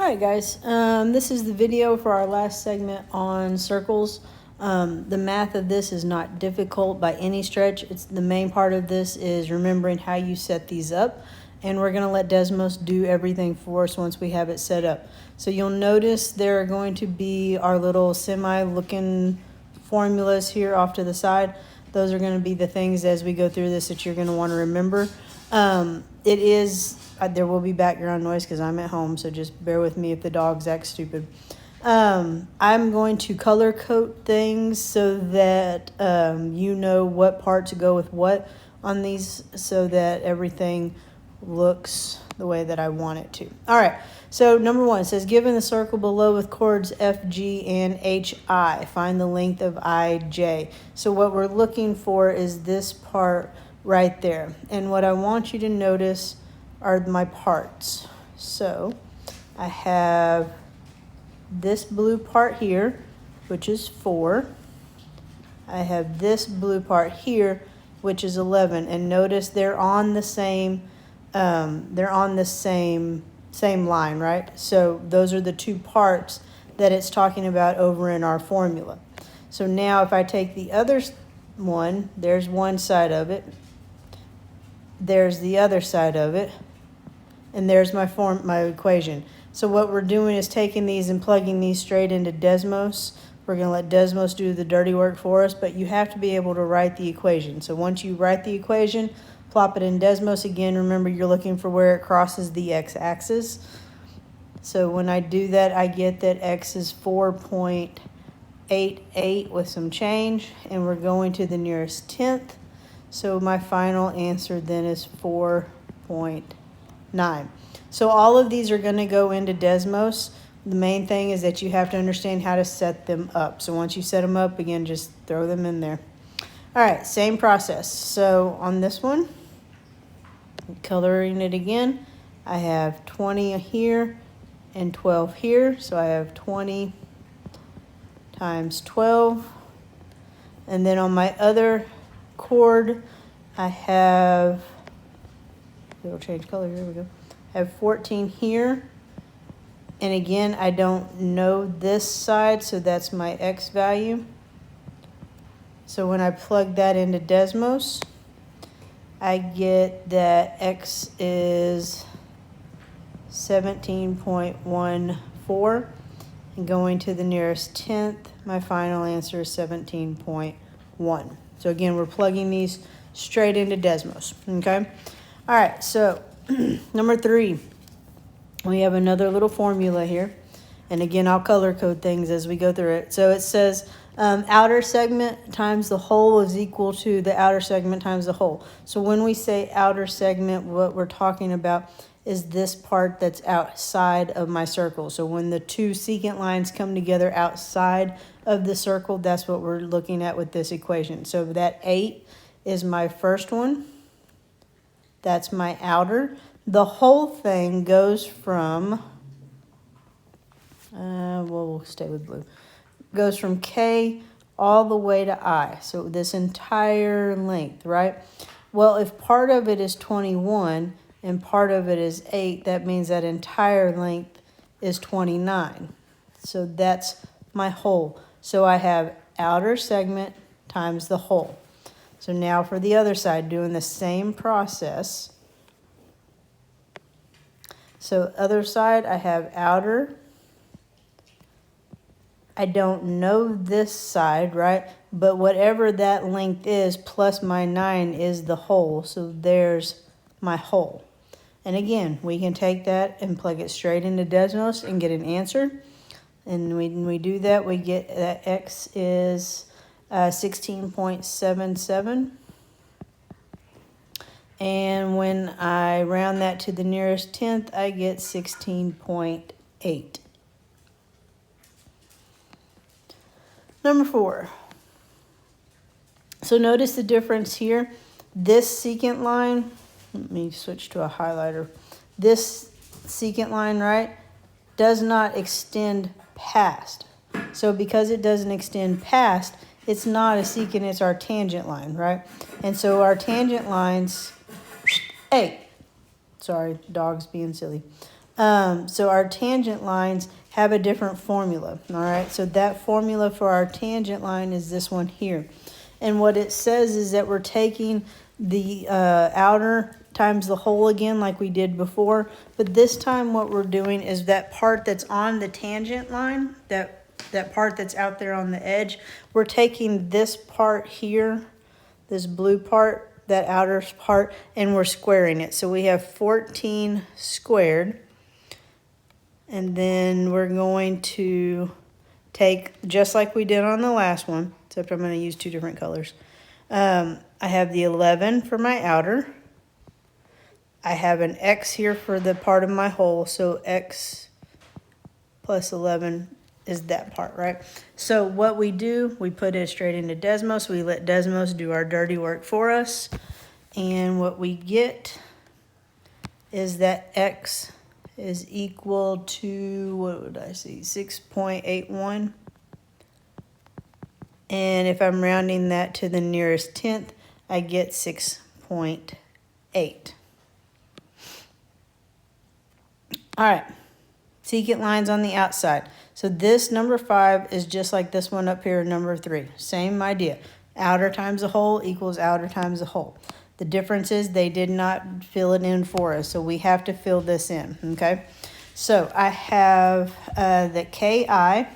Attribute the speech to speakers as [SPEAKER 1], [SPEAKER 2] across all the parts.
[SPEAKER 1] Alright guys, this is the video for our last segment on circles. The math of this is not difficult by any stretch. It's the main part of this is remembering how you set these up, and we're going to let Desmos do everything for us once we have it set up. So you'll notice there are going to be our little semi-looking formulas here off to the side. Those are going to be the things as we go through this that you're going to want to remember. There will be background noise because I'm at home, so just bear with me if the dogs act stupid. I'm going to color code things so that you know what part to go with what on these so that everything looks the way that I want it to. All right, so number one, it says, given the circle below with chords F, G, and H, I, find the length of I, J. So what we're looking for is this part right there. And what I want you to notice are my parts. So I have this blue part here, which is 4. I have this blue part here, which is 11. And notice they're on the same same line, right? So those are the two parts that it's talking about over in our formula. So now if I take the other one, there's one side of it, there's the other side of it, and there's my equation. So what we're doing is taking these and plugging these straight into Desmos. We're going to let Desmos do the dirty work for us, but you have to be able to write the equation. So once you write the equation, plop it in Desmos again. Remember, you're looking for where it crosses the x-axis. So when I do that, I get that x is 4.88 with some change, and we're going to the nearest tenth. So my final answer then is 4.9. So all of these are going to go into Desmos. The main thing is that you have to understand how to set them up. So once you set them up, again, just throw them in there. All right, same process. So on this one, coloring it again, I have 20 here and 12 here. So I have 20 times 12. And then on my other chord, I have, it'll change color, here we go. I have 14 here. And again, I don't know this side, so that's my x value. So when I plug that into Desmos, I get that x is 17.14. And going to the nearest tenth, my final answer is 17.1. So again, we're plugging these straight into Desmos, okay? All right, so number 3, we have another little formula here. And again, I'll color code things as we go through it. So it says outer segment times the whole is equal to the outer segment times the whole. So when we say outer segment, what we're talking about is this part that's outside of my circle. So when the two secant lines come together outside of the circle, that's what we're looking at with this equation. So that 8 is my first one. That's my outer. The whole thing goes from, we'll stay with blue, goes from K all the way to I. So this entire length, right? Well, if part of it is 21 and part of it is 8, that means that entire length is 29. So that's my whole. So I have outer segment times the whole. So now for the other side, doing the same process. So other side, I have outer. I don't know this side, right? But whatever that length is plus my 9 is the whole. So there's my whole. And again, we can take that and plug it straight into Desmos and get an answer. And when we do that, we get that x is 16.77. And when I round that to the nearest tenth, I get 16.8. Number 4. So notice the difference here. This secant line, let me switch to a highlighter. This secant line, right, does not extend past. So because it doesn't extend past, it's not a secant, it's our tangent line, right? And so our tangent lines, hey, sorry, dog's being silly. So our tangent lines have a different formula, all right? So that formula for our tangent line is this one here. And what it says is that we're taking the outer times the whole again like we did before, but this time what we're doing is that part that's on the tangent line, that part that's out there on the edge, we're taking this part here, this blue part, that outer part, and we're squaring it. So we have 14 squared. And then we're going to take, just like we did on the last one, except I'm going to use two different colors. I have the 11 for my outer. I have an X here for the part of my whole, so X plus 11 is that part, right? So what we do, we put it straight into Desmos. We let Desmos do our dirty work for us. And what we get is that X is equal to, what would I see, 6.81. And if I'm rounding that to the nearest tenth, I get 6.8. All right, secant lines on the outside. So this number 5 is just like this one up here, number 3. Same idea. Outer times the whole equals outer times the whole. The difference is they did not fill it in for us, so we have to fill this in, okay? So I have the KI,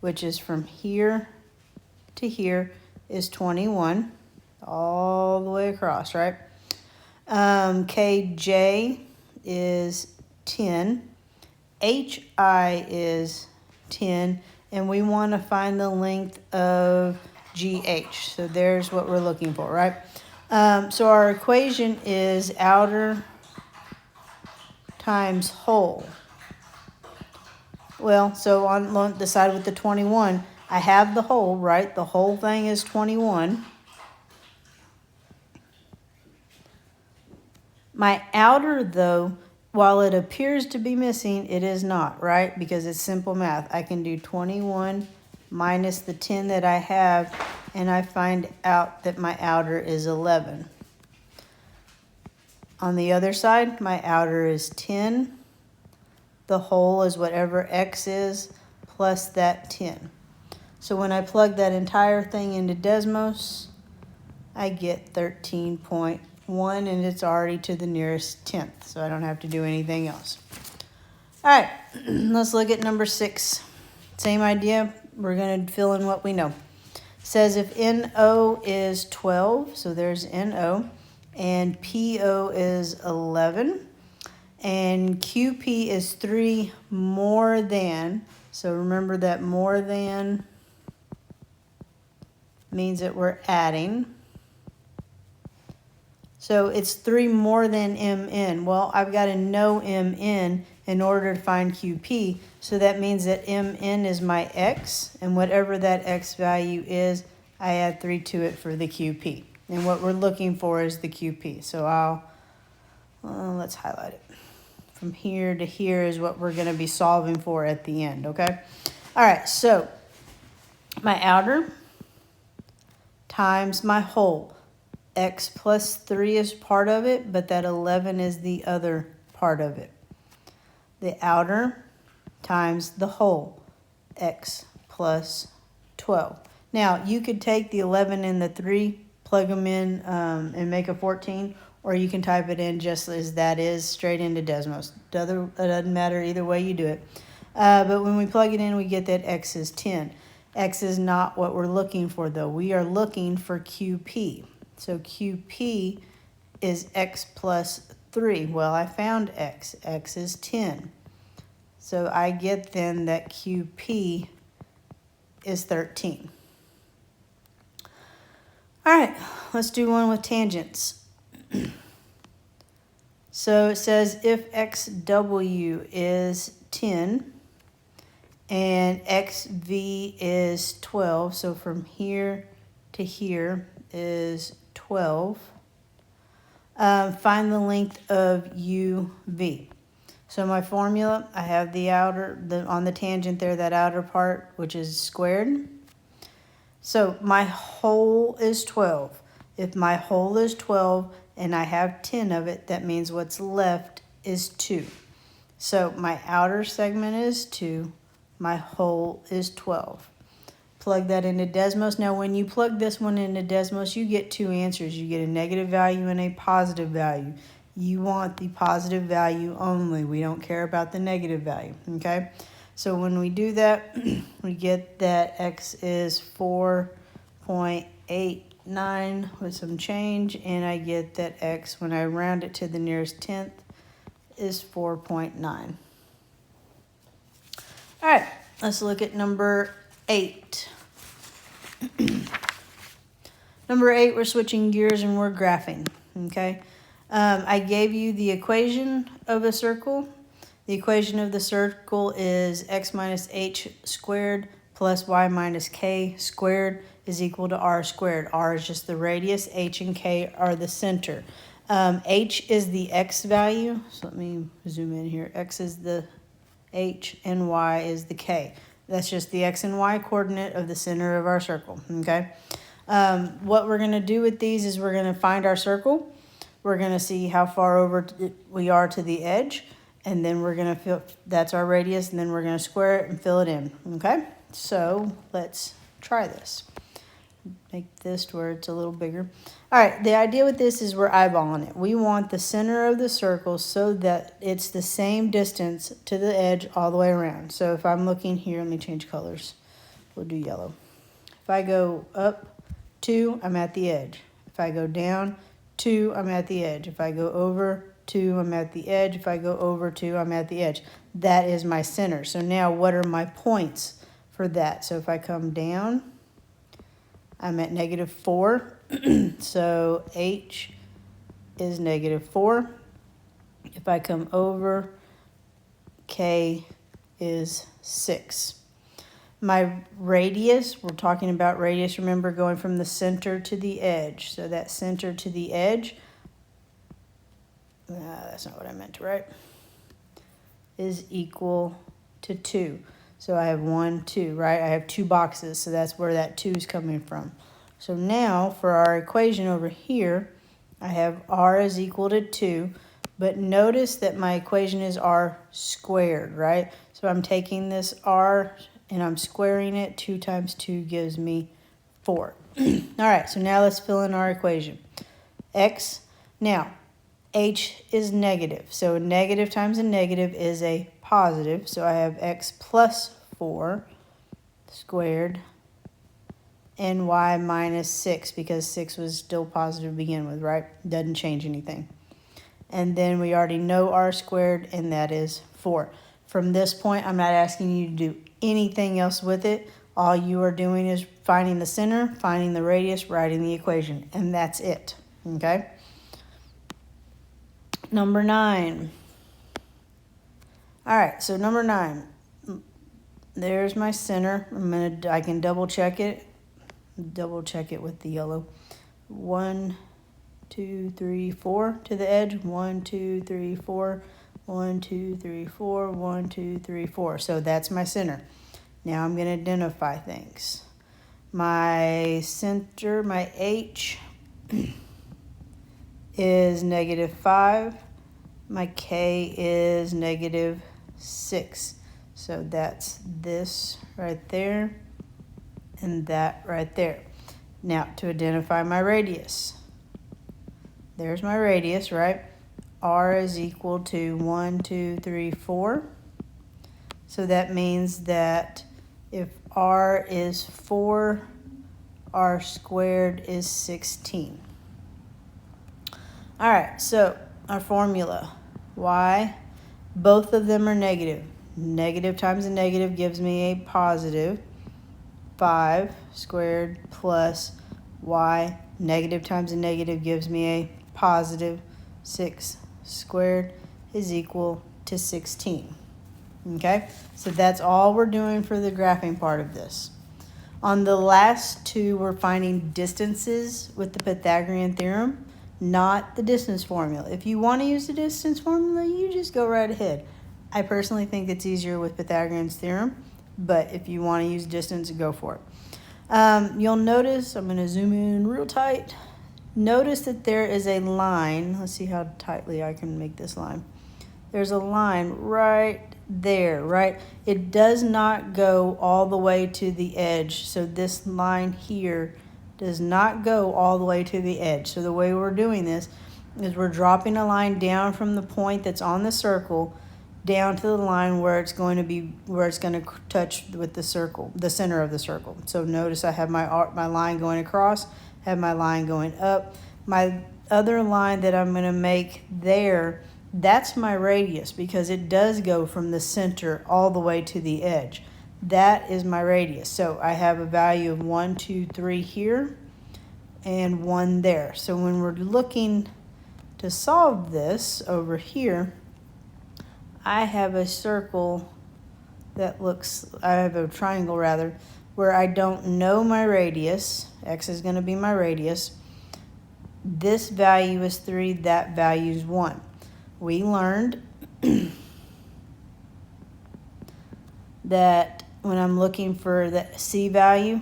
[SPEAKER 1] which is from here to here, is 21, all the way across, right? KJ is 10, HI is 10, and we want to find the length of GH. So there's what we're looking for, right? So our equation is outer times whole. Well, so on the side with the 21, I have the whole, right? The whole thing is 21. My outer, though, while it appears to be missing, it is not, right? Because it's simple math. I can do 21 minus the 10 that I have, and I find out that my outer is 11. On the other side, my outer is 10. The whole is whatever X is plus that 10. So when I plug that entire thing into Desmos, I get 13.1, and it's already to the nearest tenth, so I don't have to do anything else. All right, let's look at number 6. Same idea. We're going to fill in what we know. It says if NO is 12, so there's NO, and PO is 11, and QP is 3 more than, so remember that more than means that we're adding. So it's 3 more than MN. Well, I've got to know MN in order to find QP. So that means that MN is my X, and whatever that X value is, I add 3 to it for the QP. And what we're looking for is the QP. So let's highlight it. From here to here is what we're going to be solving for at the end, okay? All right, so my outer times my whole. X plus 3 is part of it, but that 11 is the other part of it. The outer times the whole, X plus 12. Now, you could take the 11 and the 3, plug them in and make a 14, or you can type it in just as that is, straight into Desmos. It doesn't matter either way you do it. But when we plug it in, we get that X is 10. X is not what we're looking for, though. We are looking for QP. So QP is X plus 3. Well, I found X. X is 10. So I get then that QP is 13. All right, let's do one with tangents. So it says if XW is 10 and XV is 12, so from here to here is 12. Find the length of UV. So my formula, I have the outer, on the tangent there, that outer part, which is squared. So my whole is 12. If my whole is 12 and I have 10 of it, that means what's left is 2. So my outer segment is 2, my whole is 12. Plug that into Desmos. Now when you plug this one into Desmos, you get two answers. You get a negative value and a positive value. You want the positive value only. We don't care about the negative value, okay? So when we do that, we get that x is 4.89 with some change, and I get that x, when I round it to the nearest tenth, is 4.9. All right, let's look at number 8. Number 8, we're switching gears and we're graphing, okay? I gave you the equation of a circle. The equation of the circle is x minus h squared plus y minus k squared is equal to r squared. R is just the radius, h and k are the center. H is the x value, so let me zoom in here. X is the h and y is the k. That's just the x and y coordinate of the center of our circle, okay? What we're going to do with these is we're going to find our circle. We're going to see how far over we are to the edge, and then we're going to fill, that's our radius, and then we're going to square it and fill it in, okay? So let's try this. Make this to where it's a little bigger. All right, the idea with this is we're eyeballing it. We want the center of the circle so that it's the same distance to the edge all the way around. So if I'm looking here, let me change colors. We'll do yellow. If I go up 2, I'm at the edge. If I go down 2, I'm at the edge. If I go over 2, I'm at the edge. If I go over 2, I'm at the edge. That is my center. So now what are my points for that? So if I come down, I'm at -4. So h is -4. If I come over, k is 6. My radius, we're talking about radius, remember, going from the center to the edge. So that center to the edge, that's not what I meant to write, is equal to 2. So I have 1, 2, right? I have 2 boxes, so that's where that 2 is coming from. So now for our equation over here, I have r is equal to 2, but notice that my equation is r squared, right? So I'm taking this r and I'm squaring it. 2 times 2 gives me 4. All right, so now let's fill in our equation. X, now h is negative, so a negative times a negative is a positive, so I have x plus 4 squared and y minus 6, because 6 was still positive to begin with, right? Doesn't change anything. And then we already know r squared, and that is 4. From this point, I'm not asking you to do anything else with it. All you are doing is finding the center, finding the radius, writing the equation, and that's it, okay? Number 9. All right, so number 9. There's my center. I can double check it. Double check it with the yellow. 1, 2, 3, 4 to the edge. 1, 2, 3, 4. 1, 2, 3, 4. 1, 2, 3, 4. So that's my center. Now I'm going to identify things. My center, my H, is -5. My K is -6. So that's this right there and that right there. Now to identify my radius. There's my radius, right? R is equal to 1, 2, 3, 4. So that means that if R is 4, R squared is 16. All right, so our formula, y, both of them are negative. Negative times a negative gives me a positive 5 squared plus y. Negative times a negative gives me a positive 6 squared is equal to 16. Okay, so that's all we're doing for the graphing part of this. On the last two, we're finding distances with the Pythagorean theorem, not the distance formula. If you want to use the distance formula, you just go right ahead. I personally think it's easier with Pythagorean's theorem, but if you want to use distance, go for it. You'll notice, I'm going to zoom in real tight. Notice that there is a line. Let's see how tightly I can make this line. there's a line right there, right? It does not go all the way to the edge. So this line here does not go all the way to the edge. So the way we're doing this is we're dropping a line down from the point that's on the circle down to the line where it's going to touch with the circle, the center of the circle. So notice I have my line going across, have my line going up. My other line that I'm going to make there, that's my radius because it does go from the center all the way to the edge. That is my radius. So I have a value of 1, 2, 3 here and 1 there. So when we're looking to solve this over here, I have a circle that I have a triangle rather, where I don't know my radius. X is going to be my radius. This value is 3, that value is 1. We learned that when I'm looking for the C value,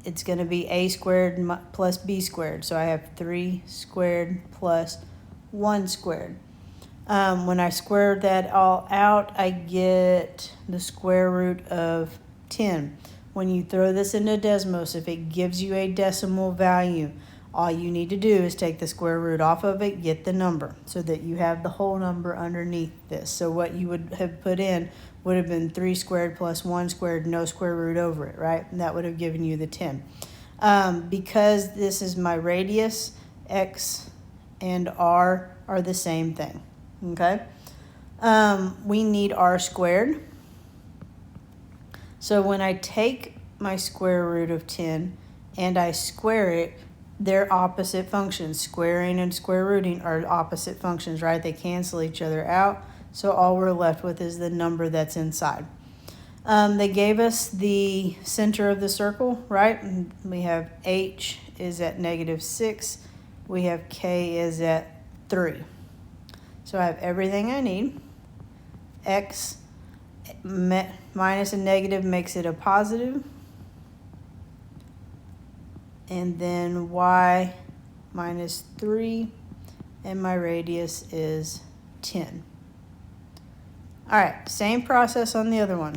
[SPEAKER 1] it's going to be a squared plus b squared. So I have 3 squared plus 1 squared. When I square that all out, I get the square root of 10. When you throw this into Desmos, if it gives you a decimal value, all you need to do is take the square root off of it, get the number, so that you have the whole number underneath this. So what you would have put in would have been 3 squared plus 1 squared, no square root over it, right? And that would have given you the 10. Because this is my radius, X and R are the same thing, okay? We need R squared. So when I take my square root of 10 and I square it, they're opposite functions. Squaring and square rooting are opposite functions, right? They cancel each other out. So all we're left with is the number that's inside. They gave us the center of the circle, right? And we have H is at -6. We have K is at 3. So I have everything I need. X minus a negative makes it a positive. And then Y minus 3, and my radius is 10. All right, same process on the other one.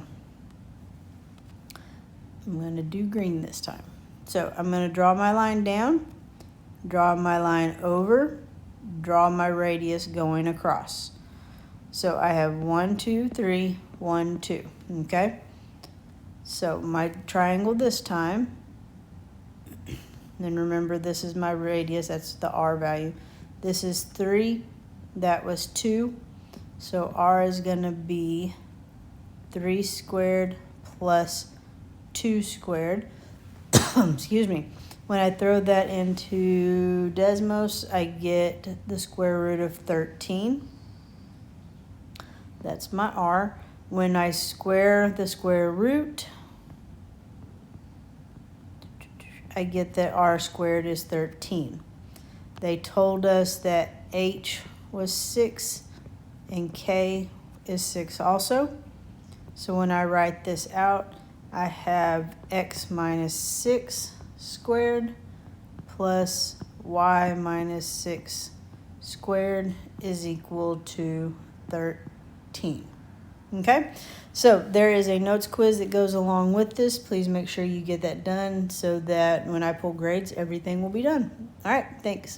[SPEAKER 1] I'm going to do green this time. So I'm going to draw my line down, draw my line over, draw my radius going across. So I have 1, 2, 3, 1, 2, okay? So my triangle this time, then remember this is my radius, that's the R value. This is 3, that was 2. So R is going to be 3 squared plus 2 squared. Excuse me. When I throw that into Desmos, I get the square root of 13. That's my R. When I square the square root, I get that R squared is 13. They told us that H was 6 and K is 6 also. So when I write this out, I have X minus 6 squared plus Y minus 6 squared is equal to 13. Okay, so there is a notes quiz that goes along with this. Please make sure you get that done so that when I pull grades, everything will be done. All right, thanks.